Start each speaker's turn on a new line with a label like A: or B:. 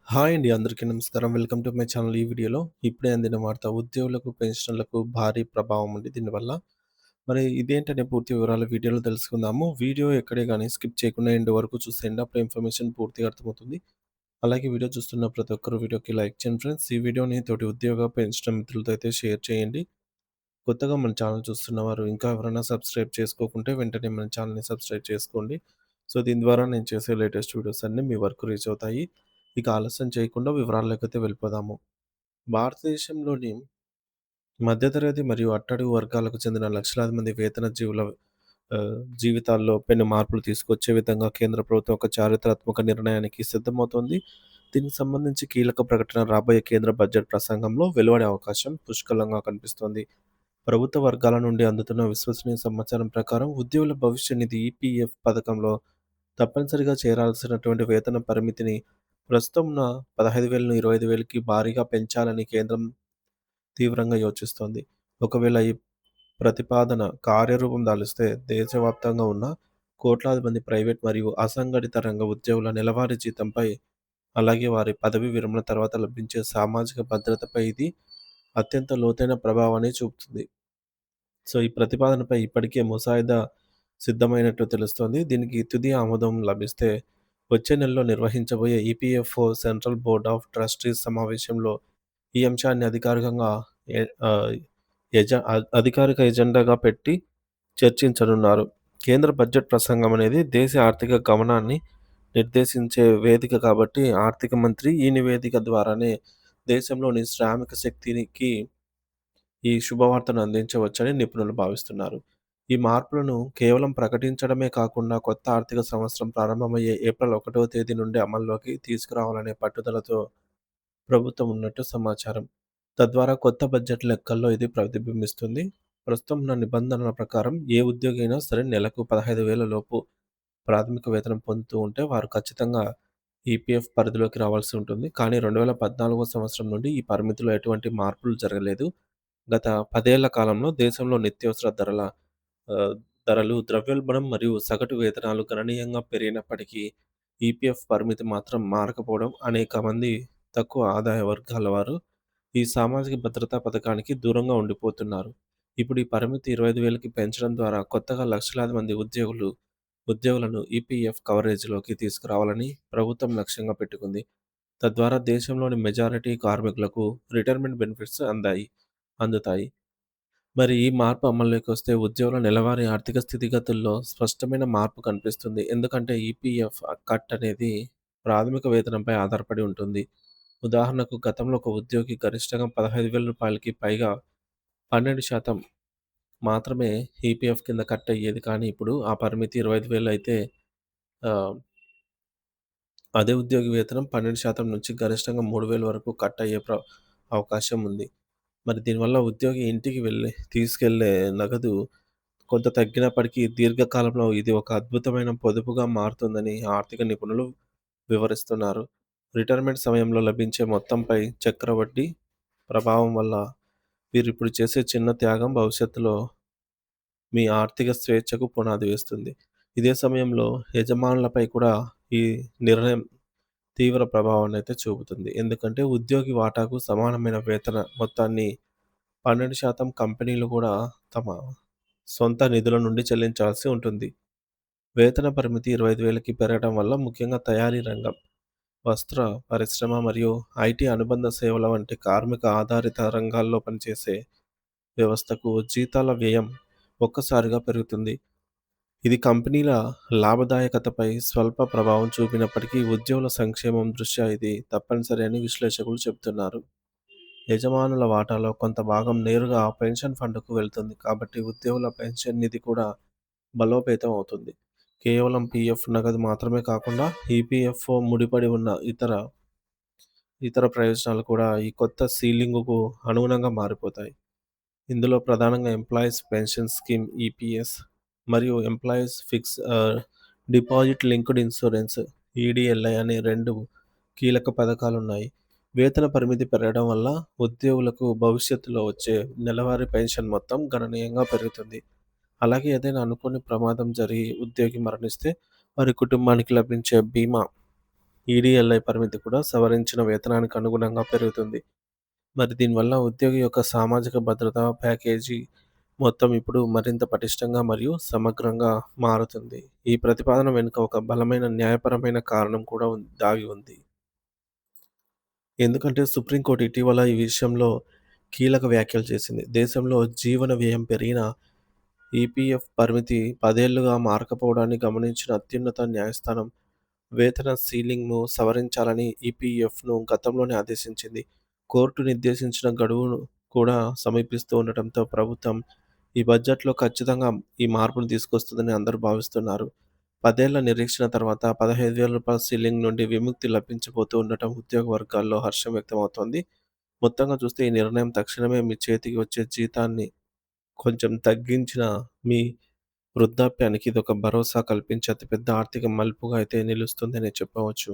A: Hi అండి. అందరికీ నమస్కారం. Welcome to my channel. ఈ వీడియోలో ఇప్పుడే అందిన వార్త ఉద్యోగులకు, పెన్షనర్లకు భారీ ప్రభావం ఉంది దీనివల్ల. మరి ఇదేంటనే పూర్తి వివరాలు వీడియోలో తెలుసుకుందాము. వీడియో ఎక్కడే గాని స్కిప్ చేయకుండా ఎండ్ వరకు చూసేయండి. అప్పుడు ఇన్ఫర్మేషన్ పూర్తిగా అర్థమవుతుంది. అలాగే వీడియో చూస్తున్న ప్రతి ఒక్కరు వీడియోకి లైక్ చేయండి ఫ్రెండ్స్. ఈ వీడియోని తోటి ఉద్యోగ, పెన్షనర్ మిత్రులతో అయితే షేర్ చేయండి. కొత్తగా మన ఛానల్ చూస్తున్నవారు ఇంకా ఎవరైనా సబ్స్క్రైబ్ చేసుకోకుంటే వెంటనే మన ఛానల్‌ని సబ్స్క్రైబ్ చేసుకోండి. సో, దీని ద్వారా నేను చేసే లేటెస్ట్ వీడియోస్ అన్నీ మీ వరకు రీచ్ అవుతాయి. ఇక ఆలస్యం చేయకుండా వివరాల్లోకైతే వెళ్ళిపోదాము. భారతదేశంలోని మధ్యతరగతి మరియు అట్టడుగు వర్గాలకు చెందిన లక్షలాది మంది వేతన జీవుల జీవితాల్లో పెను మార్పులు తీసుకొచ్చే విధంగా కేంద్ర ప్రభుత్వం ఒక చారిత్రాత్మక నిర్ణయానికి సిద్ధమవుతోంది. దీనికి సంబంధించి కీలక ప్రకటన రాబోయే కేంద్ర బడ్జెట్ ప్రసంగంలో వెలువడే అవకాశం పుష్కలంగా కనిపిస్తోంది. ప్రభుత్వ వర్గాల నుండి అందుతున్న విశ్వసనీయ సమాచారం ప్రకారం ఉద్యోగుల భవిష్య నిధి ఈపీఎఫ్ పథకంలో తప్పనిసరిగా చేరాల్సినటువంటి వేతన పరిమితిని ప్రస్తుతం ఉన్న 15,000ను 25,000కి భారీగా పెంచాలని కేంద్రం తీవ్రంగా యోచిస్తోంది. ఒకవేళ ఈ ప్రతిపాదన కార్యరూపం దాలిస్తే దేశవ్యాప్తంగా ఉన్న కోట్లాది మంది ప్రైవేట్ మరియు అసంఘటిత రంగ ఉద్యోగుల నెలవారీ జీతంపై, అలాగే వారి పదవీ విరమణ తర్వాత లభించే సామాజిక భద్రతపై ఇది అత్యంత లోతైన ప్రభావాన్ని చూపుతుంది. సో, ఈ ప్రతిపాదనపై ఇప్పటికే ముసాయిదా సిద్ధమైనట్టు తెలుస్తోంది. దీనికి తుది ఆమోదం లభిస్తే వచ్చే నెలలో నిర్వహించబోయే EPFO central board of trustees సమావేశంలో ఈ అంశాన్ని ఎ ఆహ్, అధికారిక ఎజెండాగా పెట్టి చర్చించనున్నారు. కేంద్ర బడ్జెట్ ప్రసంగం అనేది దేశ ఆర్థిక గమనాన్ని నిర్దేశించే వేదిక కాబట్టి ఆర్థిక మంత్రి ఈ నివేదిక ద్వారానే దేశంలోని శ్రామిక శక్తికి ఈ శుభవార్తను అందించవచ్చని నిపుణులు భావిస్తున్నారు. ఈ మార్పులను కేవలం ప్రకటించడమే కాకుండా కొత్త ఆర్థిక సంవత్సరం ప్రారంభమయ్యే ఏప్రిల్ 1వ తేదీ నుండి అమల్లోకి తీసుకురావాలనే పట్టుదలతో ప్రభుత్వం ఉన్నట్టు సమాచారం. తద్వారా కొత్త బడ్జెట్ లెక్కల్లో ఇది ప్రతిబింబిస్తుంది. ప్రస్తుతం ఉన్న నిబంధనల ప్రకారం ఏ ఉద్యోగి అయినా సరే నెలకు 15,000 లోపు ప్రాథమిక వేతనం పొందుతూ ఉంటే వారు ఖచ్చితంగా ఈపీఎఫ్ పరిధిలోకి రావాల్సి ఉంటుంది. కానీ 2014 సంవత్సరం నుండి ఈ పరిమితిలో ఎటువంటి మార్పులు జరగలేదు. గత 10 ఏళ్ల కాలంలో దేశంలో నిత్యావసర ఆహ్, ధరలు, ద్రవ్యోల్బణం మరియు సగటు వేతనాలు గణనీయంగా పెరిగినప్పటికీ ఈపీఎఫ్ పరిమితి మాత్రం మారకపోవడం అనేక మంది తక్కువ ఆదాయ వర్గాల వారు ఈ సామాజిక భద్రతా పథకానికి దూరంగా ఉండిపోతున్నారు. ఇప్పుడు ఈ పరిమితి 25,000కి పెంచడం ద్వారా కొత్తగా లక్షలాది మంది ఉద్యోగులను ఈపీఎఫ్ కవరేజ్‌లోకి తీసుకురావాలని ప్రభుత్వం లక్ష్యంగా పెట్టుకుంది. తద్వారా దేశంలోని మెజారిటీ కార్మికులకు రిటైర్మెంట్ బెనిఫిట్స్ అందుతాయి. మరి ఈ మార్పు అమల్లోకొస్తే ఉద్యోగుల నెలవారీ ఆర్థిక స్థితిగతుల్లో స్పష్టమైన మార్పు కనిపిస్తుంది. ఎందుకంటే ఈపీఎఫ్ కట్ అనేది ప్రాథమిక వేతనంపై ఆధారపడి ఉంటుంది. ఉదాహరణకు గతంలో ఒక ఉద్యోగి గరిష్టంగా రూ. 15,000కి పైగా 12% మాత్రమే ఈపీఎఫ్ కింద కట్ అయ్యేది. కానీ ఇప్పుడు ఆ పరిమితి 25,000 అయితే ఆహ్, అదే ఉద్యోగి వేతనం 12% నుంచి గరిష్టంగా 3,000 వరకు కట్ అయ్యే అవకాశం ఉంది. మరి దీనివల్ల ఉద్యోగి ఇంటికి తీసుకెళ్ళే నగదు కొంత తగ్గినప్పటికీ దీర్ఘకాలంలో ఇది ఒక అద్భుతమైన పొదుపుగా మారుతుందని ఆర్థిక నిపుణులు వివరిస్తున్నారు. రిటైర్మెంట్ సమయంలో లభించే మొత్తంపై చక్రవడ్డీ ప్రభావం వల్ల వీరిప్పుడు చేసే చిన్న త్యాగం భవిష్యత్తులో మీ ఆర్థిక స్వేచ్ఛకు పునాది వేస్తుంది. ఇదే సమయంలో యజమానులపై కూడా ఈ నిర్ణయం తీవ్ర ప్రభావాన్నయితే చూపుతుంది. ఎందుకంటే ఉద్యోగి వాటాకు సమానమైన వేతన మొత్తాన్ని 12% కంపెనీలు కూడా తమ సొంత నిధుల నుండి చెల్లించాల్సి ఉంటుంది. వేతన పరిమితి 25,000కి పెరగడం వల్ల ముఖ్యంగా తయారీ రంగం, వస్త్ర పరిశ్రమ మరియు ఐటీ అనుబంధ సేవల వంటి కార్మిక ఆధారిత రంగాల్లో పనిచేసే వ్యవస్థకు జీతాల వ్యయం ఒక్కసారిగా పెరుగుతుంది. ఇది కంపెనీల లాభదాయకతపై స్వల్ప ప్రభావం చూపినప్పటికీ ఉద్యోగుల సంక్షేమం దృష్ట్యా ఇది తప్పనిసరి అని విశ్లేషకులు చెబుతున్నారు. యజమానుల వాటాలో కొంత భాగం నేరుగా పెన్షన్ ఫండ్‌కు వెళ్తుంది. కాబట్టి ఉద్యోగుల పెన్షన్ నిధి కూడా బలోపేతం అవుతుంది. కేవలం పీఎఫ్ నగదు మాత్రమే కాకుండా ఈపీఎఫ్‌ఓ ముడిపడి ఉన్న ఇతర ప్రయోజనాలు కూడా ఈ కొత్త సీలింగుకు అనుగుణంగా మారిపోతాయి. ఇందులో ప్రధానంగా ఎంప్లాయీస్ పెన్షన్ స్కీమ్ ఈపీఎస్ మరియు డిపాజిట్ లింక్డ్ ఇన్సూరెన్స్ ఈడీఎల్ఐ అనే 2 కీలక పథకాలున్నాయి. వేతన పరిమితి పెరగడం వల్ల ఉద్యోగులకు భవిష్యత్తులో వచ్చే నెలవారీ పెన్షన్ మొత్తం గణనీయంగా పెరుగుతుంది. అలాగే ఏదైనా అనుకోని ప్రమాదం జరిగి ఉద్యోగి మరణిస్తే వారి కుటుంబానికి లభించే బీమా ఈడీఎల్ఐ పరిమితి కూడా సవరించిన వేతనానికి అనుగుణంగా పెరుగుతుంది. మరి దీనివల్ల ఉద్యోగి యొక్క సామాజిక భద్రత ప్యాకేజీ మొత్తం ఇప్పుడు మరింత పటిష్టంగా మరియు సమగ్రంగా మారుతుంది. ఈ ప్రతిపాదన వెనుక ఒక బలమైన న్యాయపరమైన కారణం కూడా దాగి ఉంది. ఎందుకంటే సుప్రీంకోర్టు ఇటీవల ఈ విషయంలో కీలక వ్యాఖ్యలు చేసింది. దేశంలో జీవన వ్యయం పెరిగినా ఈపీఎఫ్ పరిమితి 10 ఏళ్లుగా మారకపోవడాన్ని గమనించిన అత్యున్నత న్యాయస్థానం వేతన సీలింగ్‌ను సవరించాలని ఈపీఎఫ్‌ను గతంలోనే ఆదేశించింది. కోర్టు నిర్దేశించిన గడువును కూడా సమీపిస్తూ ఉండటంతో ప్రభుత్వం ఈ బడ్జెట్‌లో ఖచ్చితంగా ఈ మార్పును తీసుకొస్తుందని అందరూ భావిస్తున్నారు. 10 ఏళ్ల నిరీక్షణ తర్వాత రూ. 15,000 సీలింగ్ నుండి విముక్తి లభించబోతూ ఉండటం ఉద్యోగ వర్గాల్లో హర్షం వ్యక్తమవుతోంది. మొత్తంగా చూస్తే ఈ నిర్ణయం తక్షణమే మీ చేతికి వచ్చే జీతాన్ని కొంచెం తగ్గించినా మీ వృద్ధాప్యానికి ఇదొక భరోసా కల్పించే అతిపెద్ద ఆర్థిక మలుపుగా అయితే నిలుస్తుందనే చెప్పవచ్చు.